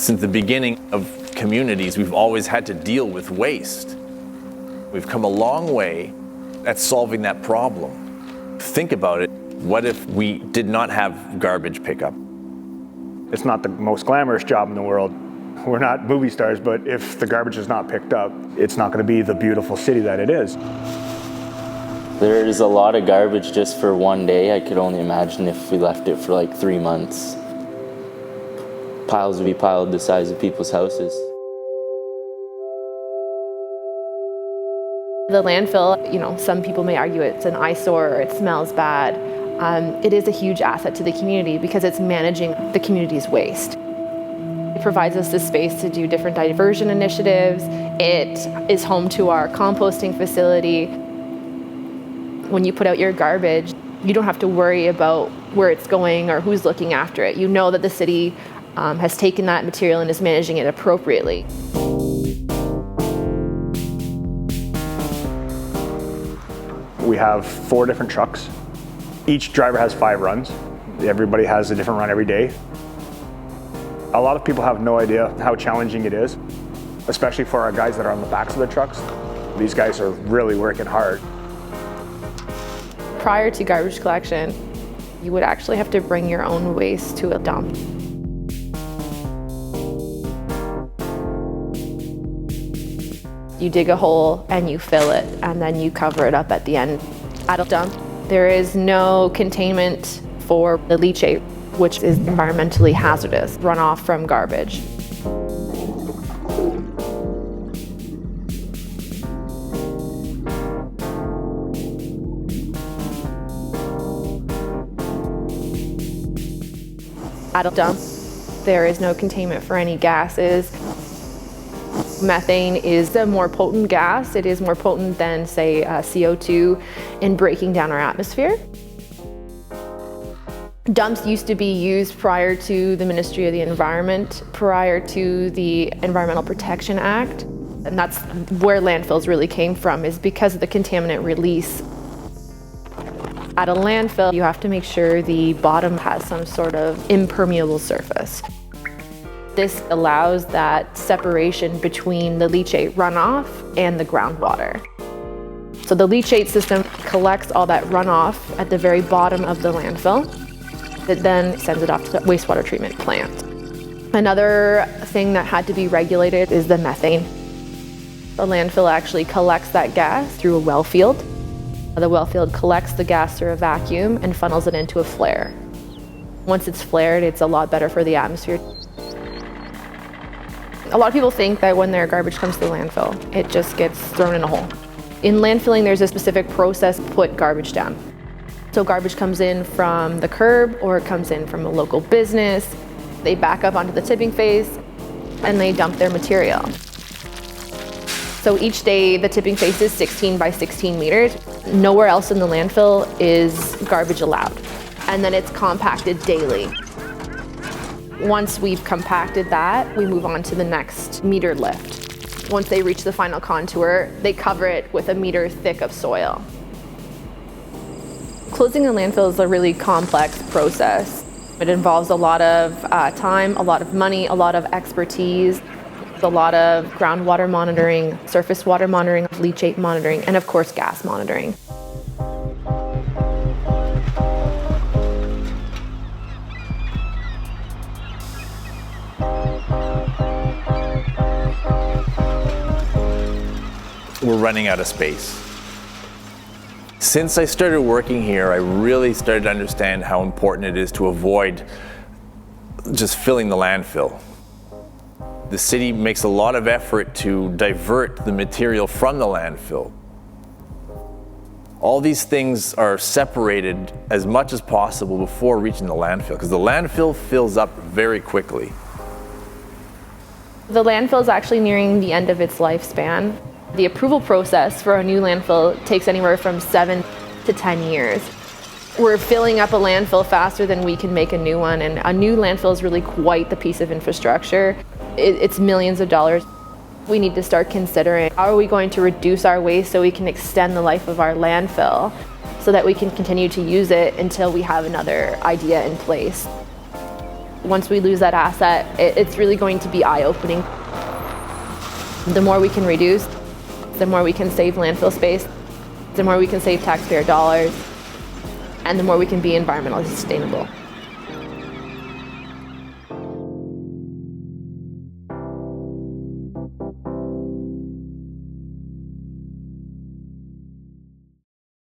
Since the beginning of communities, we've always had to deal with waste. We've come a long way at solving that problem. Think about it. What if we did not have garbage pickup? It's not the most glamorous job in the world. We're not movie stars, but if the garbage is not picked up, it's not going to be the beautiful city that it is. There's a lot of garbage just for one day. I could only imagine if we left it for like 3 months. Piles would be piled the size of people's houses. The landfill, some people may argue it's an eyesore or it smells bad. It is a huge asset to the community because it's managing the community's waste. It provides us the space to do different diversion initiatives. It is home to our composting facility. When you put out your garbage, you don't have to worry about where it's going or who's looking after it. You know that the city has taken that material and is managing it appropriately. We have 4 different trucks. Each driver has 5 runs. Everybody has a different run every day. A lot of people have no idea how challenging it is, especially for our guys that are on the backs of the trucks. These guys are really working hard. Prior to garbage collection, you would actually have to bring your own waste to a dump. You dig a hole and you fill it, and then you cover it up at the end. At a dump, there is no containment for the leachate, which is environmentally hazardous runoff from garbage. At a dump, there is no containment for any gases. Methane is a more potent gas. It is more potent than, say, CO2 in breaking down our atmosphere. Dumps used to be used prior to the Ministry of the Environment, prior to the Environmental Protection Act. And that's where landfills really came from, is because of the contaminant release. At a landfill, you have to make sure the bottom has some sort of impermeable surface. This allows that separation between the leachate runoff and the groundwater. So the leachate system collects all that runoff at the very bottom of the landfill. It then sends it off to the wastewater treatment plant. Another thing that had to be regulated is the methane. The landfill actually collects that gas through a well field. The well field collects the gas through a vacuum and funnels it into a flare. Once it's flared, it's a lot better for the atmosphere. A lot of people think that when their garbage comes to the landfill, it just gets thrown in a hole. In landfilling, there's a specific process to put garbage down. So garbage comes in from the curb or it comes in from a local business. They back up onto the tipping face and they dump their material. So each day the tipping face is 16 by 16 meters. Nowhere else in the landfill is garbage allowed. And then it's compacted daily. Once we've compacted that, we move on to the next meter lift. Once they reach the final contour, they cover it with a meter thick of soil. Closing a landfill is a really complex process. It involves a lot of time, a lot of money, a lot of expertise, a lot of groundwater monitoring, surface water monitoring, leachate monitoring, and of course gas monitoring. We're running out of space. Since I started working here, I really started to understand how important it is to avoid just filling the landfill. The city makes a lot of effort to divert the material from the landfill. All these things are separated as much as possible before reaching the landfill, because the landfill fills up very quickly. The landfill is actually nearing the end of its lifespan. The approval process for a new landfill takes anywhere from 7 to 10 years. We're filling up a landfill faster than we can make a new one, and a new landfill is really quite the piece of infrastructure. It's millions of dollars. We need to start considering, how are we going to reduce our waste so we can extend the life of our landfill so that we can continue to use it until we have another idea in place. Once we lose that asset, it's really going to be eye-opening. The more we can reduce, the more we can save landfill space, the more we can save taxpayer dollars, and the more we can be environmentally sustainable.